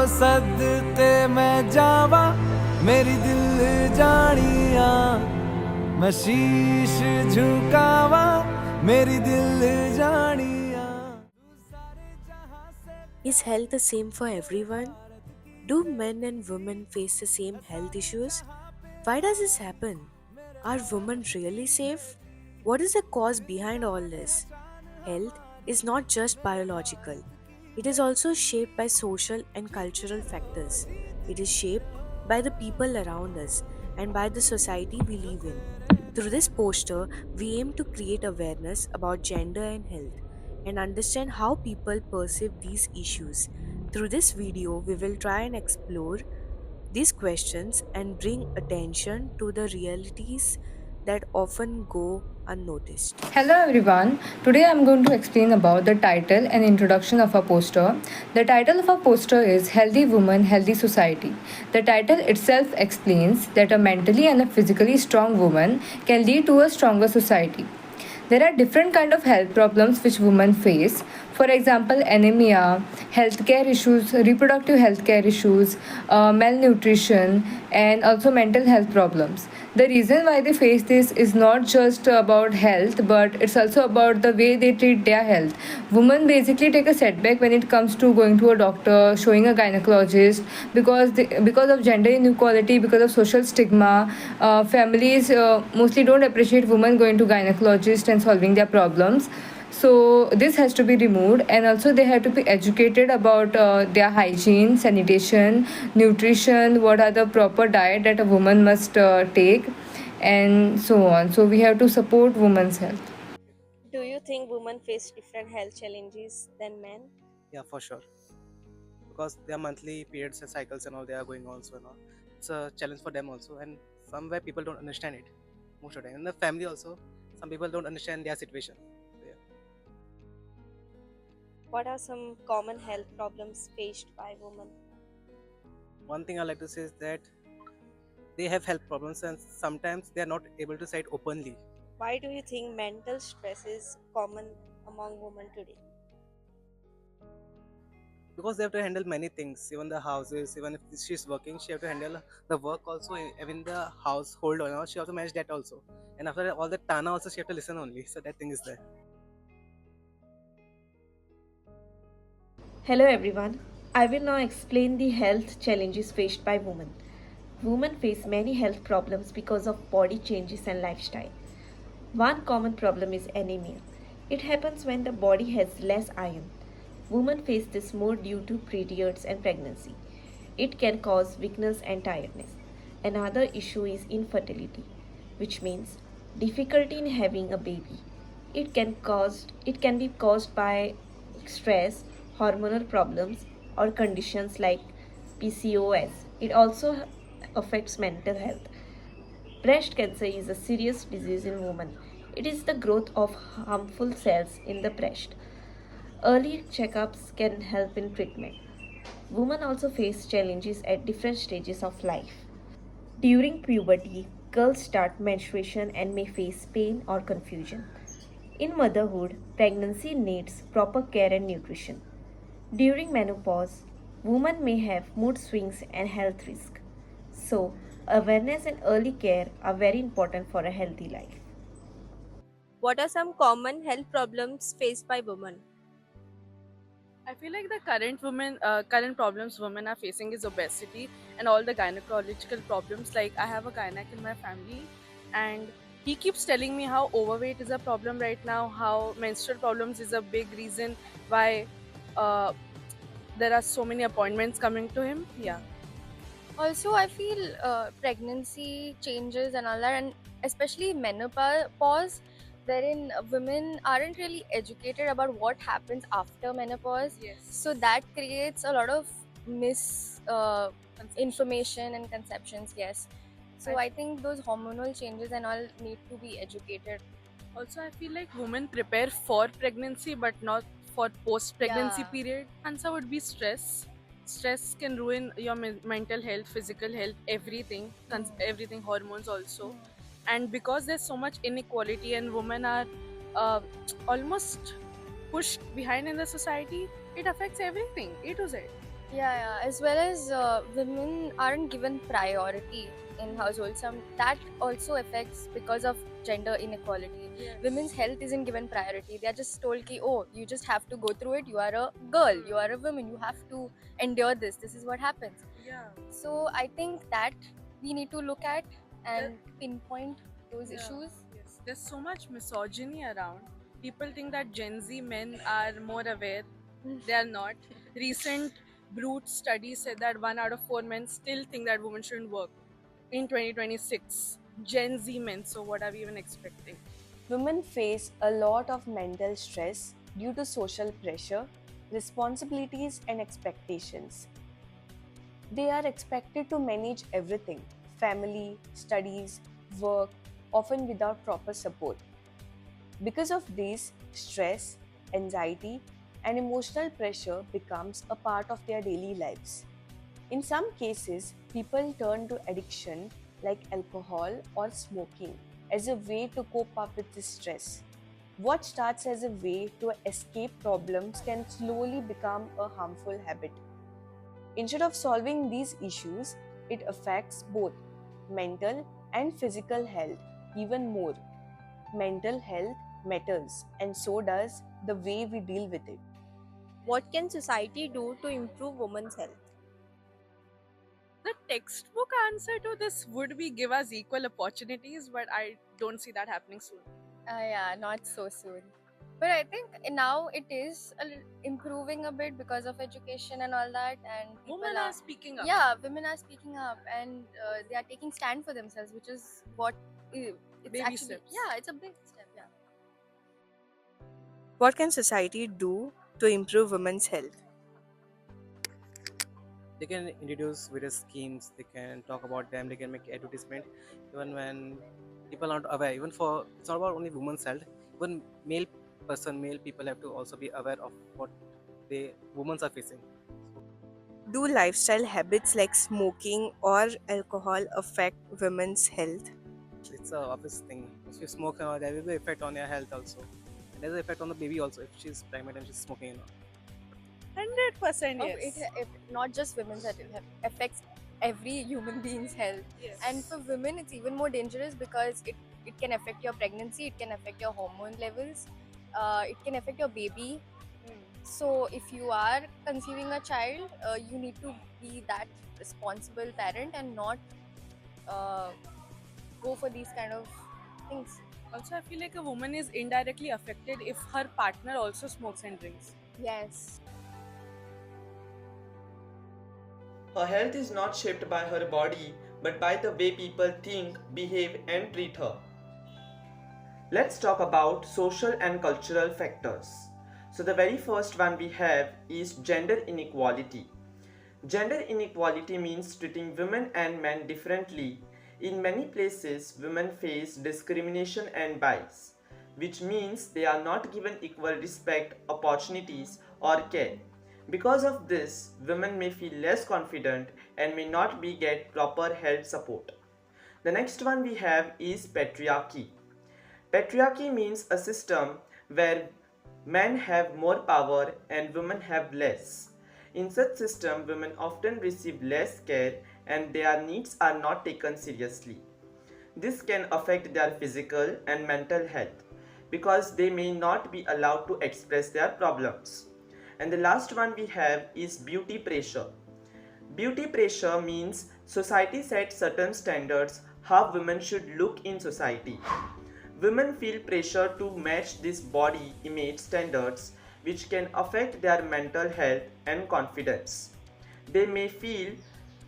सदते मैं जावा मेरी दिल जानिया, मैं शीश झुकावा मेरी दिल जानिया। Is health the same for everyone? Do men and women face the same health issues? Why does this happen? Are women really safe? What is the cause behind all this? Health is not just biological, it is also shaped by social and cultural factors. It is shaped by the people around us and by the society we live in. Through this poster, we aim to create awareness about gender and health and understand how people perceive these issues. Through this video, we will try and explore these questions and bring attention to the realities that often go unnoticed. Hello everyone. Today I'm going to explain about the title and introduction of our poster. The title of our poster is Healthy Woman, Healthy Society. The title itself explains that a mentally and a physically strong woman can lead to a stronger society. There are different kind of health problems which women face. For example, anemia, healthcare issues, reproductive healthcare issues, malnutrition, and also mental health problems. The reason why they face this is not just about health, but it's also about the way they treat their health. Women basically take a setback when it comes to going to a doctor, showing a gynecologist, because of gender inequality, because of social stigma. Families mostly don't appreciate women going to gynecologist and solving their problems. So this has to be removed, and also they have to be educated about their hygiene, sanitation, nutrition, what are the proper diet that a woman must take, and so on. So we have to support women's health. Do you think women face different health challenges than men? Yeah, for sure. Because their monthly periods and cycles and all they are going on, so it's a challenge for them also. And somewhere people don't understand it most of the time. In the family also, some people don't understand their situation. Yeah. What are some common health problems faced by women? One thing I like to say is that they have health problems and sometimes they are not able to say it openly. Why do you think mental stress is common among women today? Because they have to handle many things, even the houses, even if she's working, she have to handle the work also, even the household, or she also manage that also. And after all the tana also, she have to listen only. So that thing is there. Hello everyone. I will now explain the health challenges faced by women. Women face many health problems because of body changes and lifestyle. One common problem is anemia. It happens when the body has less iron. Women face this more due to periods and pregnancy. It can cause weakness and tiredness. Another issue is infertility, which means difficulty in having a baby. It can be caused by stress, hormonal problems, or conditions like PCOS. It also affects mental health. Breast cancer is a serious disease in women. It is the growth of harmful cells in the breast. Early checkups can help in treatment. Women also face challenges at different stages of life. During puberty, girls start menstruation and may face pain or confusion. In motherhood, pregnancy needs proper care and nutrition. During menopause, women may have mood swings and health risks. So, awareness and early care are very important for a healthy life. What are some common health problems faced by women? I feel like the current problems women are facing is obesity and all the gynecological problems. Like I have a gynec in my family, and he keeps telling me how overweight is a problem right now, how menstrual problems is a big reason why uh, there are so many appointments coming to him. Yeah. Also, I feel pregnancy changes and all that, and especially menopause, wherein women aren't really educated about what happens after menopause. Yes. So that creates a lot of mis information and conceptions. Yes. So I think those hormonal changes and all need to be educated. Also, I feel like women prepare for pregnancy but not for post-pregnancy Yeah. period. Answer would be stress. Stress can ruin your mental health, physical health, everything, everything, hormones also. And because there's so much inequality and women are uh, almost pushed behind in the society, it affects everything, A to Z. Yeah. As well as women aren't given priority in households. Some that also affects because of gender inequality. Women's health isn't given priority. They are just told ki, oh, you just have to go through it. You are a girl. You are a woman. You have to endure this. This is what happens. Yeah. So I think that we need to look at and pinpoint those Yeah. issues. Yes. There's so much misogyny around. People think that Gen Z men are more aware. They are not. Recent Brute studies said that 1 out of 4 men still think that women shouldn't work in 2026. Gen Z men. So what are we even expecting? Women face a lot of mental stress due to social pressure, responsibilities, and expectations. They are expected to manage everything: family, studies, work, often without proper support. Because of this, stress, anxiety, and emotional pressure becomes a part of their daily lives. In some cases, people turn to addiction like alcohol or smoking as a way to cope up with this stress. What starts as a way to escape problems can slowly become a harmful habit. Instead of solving these issues, it affects both mental and physical health even more. Mental health matters, and so does the way we deal with it. What can society do to improve women's health? The textbook answer to this would be give us equal opportunities, but I don't see that happening soon. Yeah, not so soon. But I think now it is improving a bit because of education and all that, and people Women are speaking up. yeah, women are speaking up and they are taking stand for themselves, which is what it's Baby actually steps. yeah, it's a big step. Yeah. What can society do to improve women's health? They can introduce various schemes, they can talk about them, they can make advertisement even when people aren't aware. Even for, it's not about only women's health, even male people have to also be aware of what they women are facing. Do lifestyle habits like smoking or alcohol affect women's health? It's a obvious thing. If you smoke, there will be effect on your health also, and there's an effect on the baby also if she's pregnant and she's smoking. 100% Of yes. it not just women's health, it affects every human being's health. Yes. And for women, it's even more dangerous because it can affect your pregnancy, it can affect your hormone levels, it can affect your baby. So if you are conceiving a child, you need to be that responsible parent and not uh, go for these kind of things. Also, I feel like a woman is indirectly affected if her partner also smokes and drinks. Yes. Her health is not shaped by her body, but by the way people think, behave, and treat her. Let's talk about social and cultural factors. So, the very first one we have is gender inequality. Gender inequality means treating women and men differently. In many places, women face discrimination and bias, which means they are not given equal respect, opportunities, or care. Because of this, women may feel less confident and may not be get proper health support. The next one we have is patriarchy. Patriarchy means a system where men have more power and women have less. In such system, women often receive less care and their needs are not taken seriously. This can affect their physical and mental health because they may not be allowed to express their problems. And the last one we have is beauty pressure. Beauty pressure means society sets certain standards how women should look in society. Women feel pressure to match these body image standards, which can affect their mental health and confidence. They may feel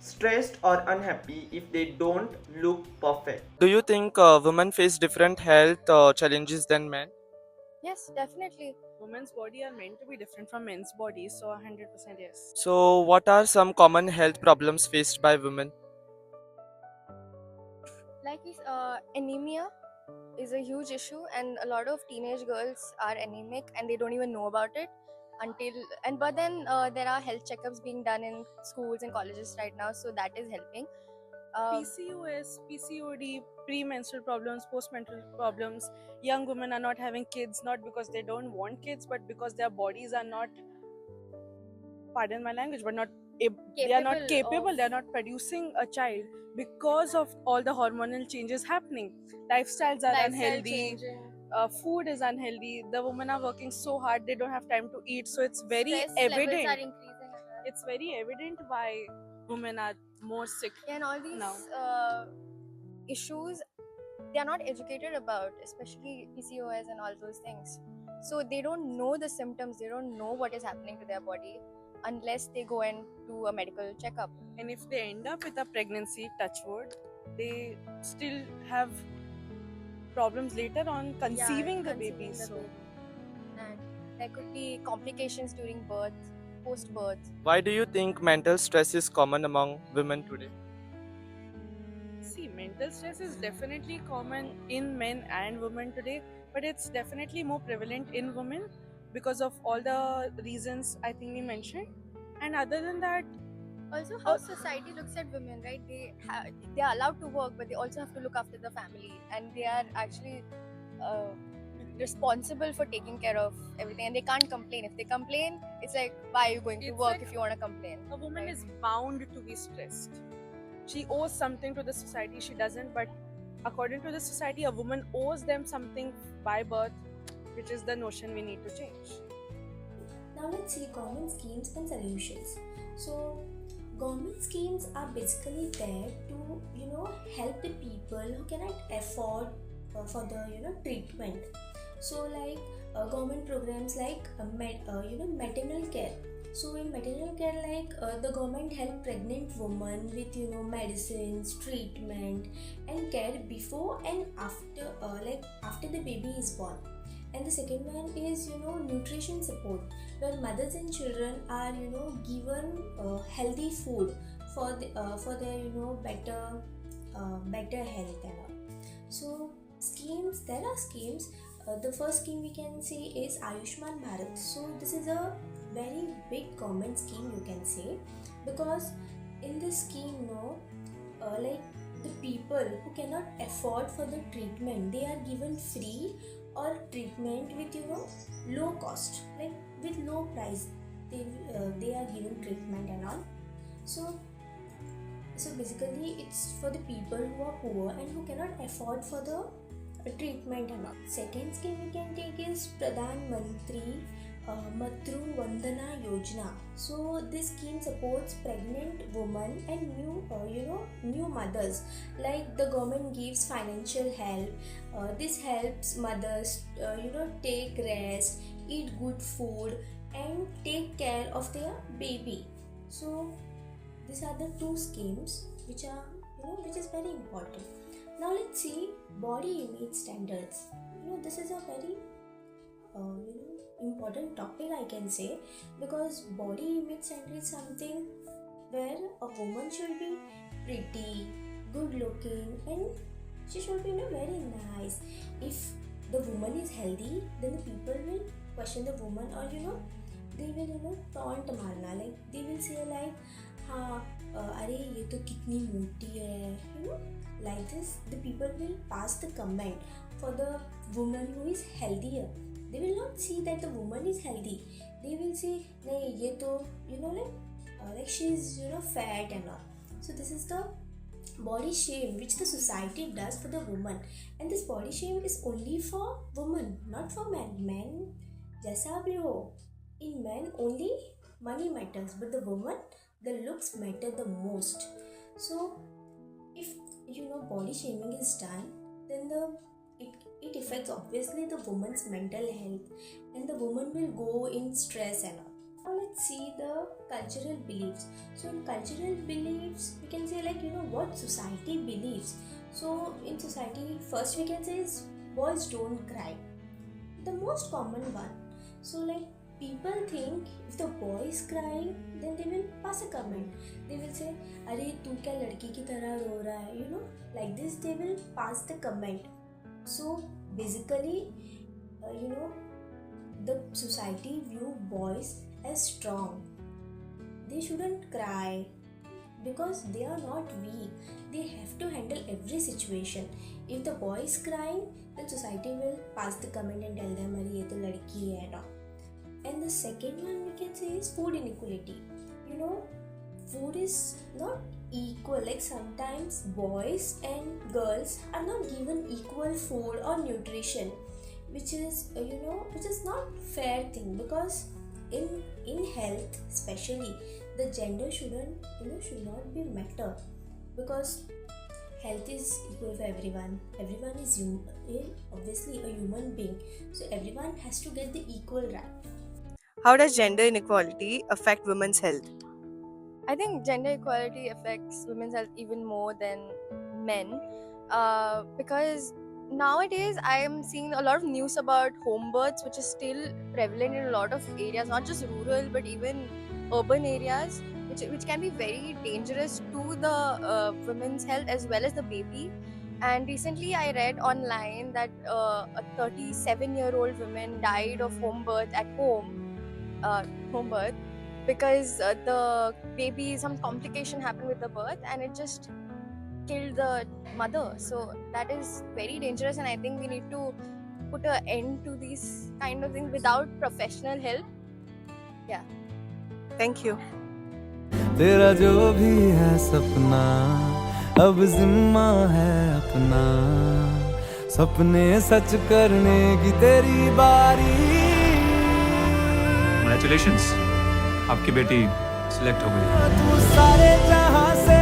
stressed or unhappy if they don't look perfect. Do you think women face different health challenges than men? Yes, definitely. Women's body are meant to be different from men's bodies, so 100% yes. So, what are some common health problems faced by women? Like anemia is a huge issue, and a lot of teenage girls are anemic and they don't even know about it until and but then there are health checkups being done in schools and colleges right now, so that is helping. PCOS, PCOD, premenstrual problems, postmenstrual problems. Young women are not having kids not because they don't want kids, but because their bodies are not, pardon my language, but not they are not Capable capable, of- they are not producing a child because of all the hormonal changes happening. Lifestyles are lifestyle unhealthy, changing, food is unhealthy, the women are working so hard they don't have time to eat, so it's very stress levels are evident, increasing as well. it's very evident why women are more sick Yeah, and all these now. issues they are not educated about, especially PCOS and all those things. So they don't know the symptoms, they don't know what is happening to their body unless they go and do a medical checkup. And if they end up with a pregnancy, touch wood, they still have problems later on conceiving the baby. Conceiving the So baby. And there could be complications during birth, post birth. Why do you think mental stress is common among women today? see, mental stress is definitely common in men and women today, but it's definitely more prevalent in women because of all the reasons I think we mentioned. And other than that, Also, how society looks at women, right? They are allowed to work, but they also have to look after the family, and they are actually uh, responsible for taking care of everything. And they can't complain. If they complain, it's like, why are you going to It's work like if you want to complain? a woman Right. is bound to be stressed. She owes something to the society, she doesn't, but according to the society, a woman owes them something by birth, which is the notion we need to change. Now let's see government schemes and solutions. So government schemes are basically there to help the people who cannot afford for the treatment. So like government programs like maternal care. So in maternal care, like the government help pregnant women with medicines, treatment, and care before and after after the baby is born. And the second one is nutrition support, where mothers and children are given healthy food for their better health and all. So schemes, there are schemes. The first scheme we can say is Ayushman Bharat. So this is a very big government scheme, you can say, because in this scheme, like the people who cannot afford for the treatment, they are given free or treatment with low cost, like with low price. They are given treatment and all. So basically it's for the people who are poor and who cannot afford for the treatment and all. Second scheme we can take is Pradhan Mantri Matru Vandana Yojana. So this scheme supports pregnant women and new mothers. Like the government gives financial help. This helps mothers take rest, eat good food, and take care of their baby. So these are the two schemes which are which is very important. Now let's see body image standards. This is a very important topic, I can say, because body image standard is something where a woman should be pretty, good looking, and she should be very nice. If the woman is healthy, then the people will question the woman, or they will taunt marna, like they will say like हाँ अरे ये तो कितनी मोटी है, like this the people will pass the comment for the woman who is healthier. They will not see that the woman is healthy. They will say नहीं ये तो like she is fat and all. So this is the body shame which the society does for the woman, and this body shame is only for women, not for men. Men जैसा भी हो, in men only money matters, but the woman, the looks matter the most. So if body shaming is done, then it affects obviously the woman's mental health, and the woman will go in stress and all. Now let's see the cultural beliefs. So in cultural beliefs we can say like what society believes. So in society, first we can say is boys don't cry, the most common one. So like people think if the boy is crying, then they will pass a comment. They will say, "अरे तू क्या लड़की की तरह रो रहा है?" Like this they will pass the comment. So basically, the society view boys as strong. They shouldn't cry because they are not weak. They have to handle every situation. If the boy is crying, then society will pass the comment and tell them, "अरे ये तो लड़की है ना." And the second one we can say is food inequality. food is not equal. Like sometimes boys and girls are not given equal food or nutrition, which is which is not fair thing, because in health especially the gender should not be matter, because health is equal for everyone. Everyone is obviously a human being, so everyone has to get the equal right. How does gender inequality affect women's health? I think gender equality affects women's health even more than men, because nowadays I am seeing a lot of news about home births, which is still prevalent in a lot of areas, not just rural but even urban areas, which can be very dangerous to the women's health as well as the baby. And recently I read online that a 37-year-old woman died of home birth at home birth, because the baby, some complication happened with the birth and it just killed the mother. So that is very dangerous, and I think we need to put an end to these kind of things without professional help. Yeah. Thank you. तेरा जो भी है सपना अब जिम्मा है अपना, सपने सच करने की तेरी बारी। Congratulations, आपकी बेटी सिलेक्ट हो गई। तू सारे जहां से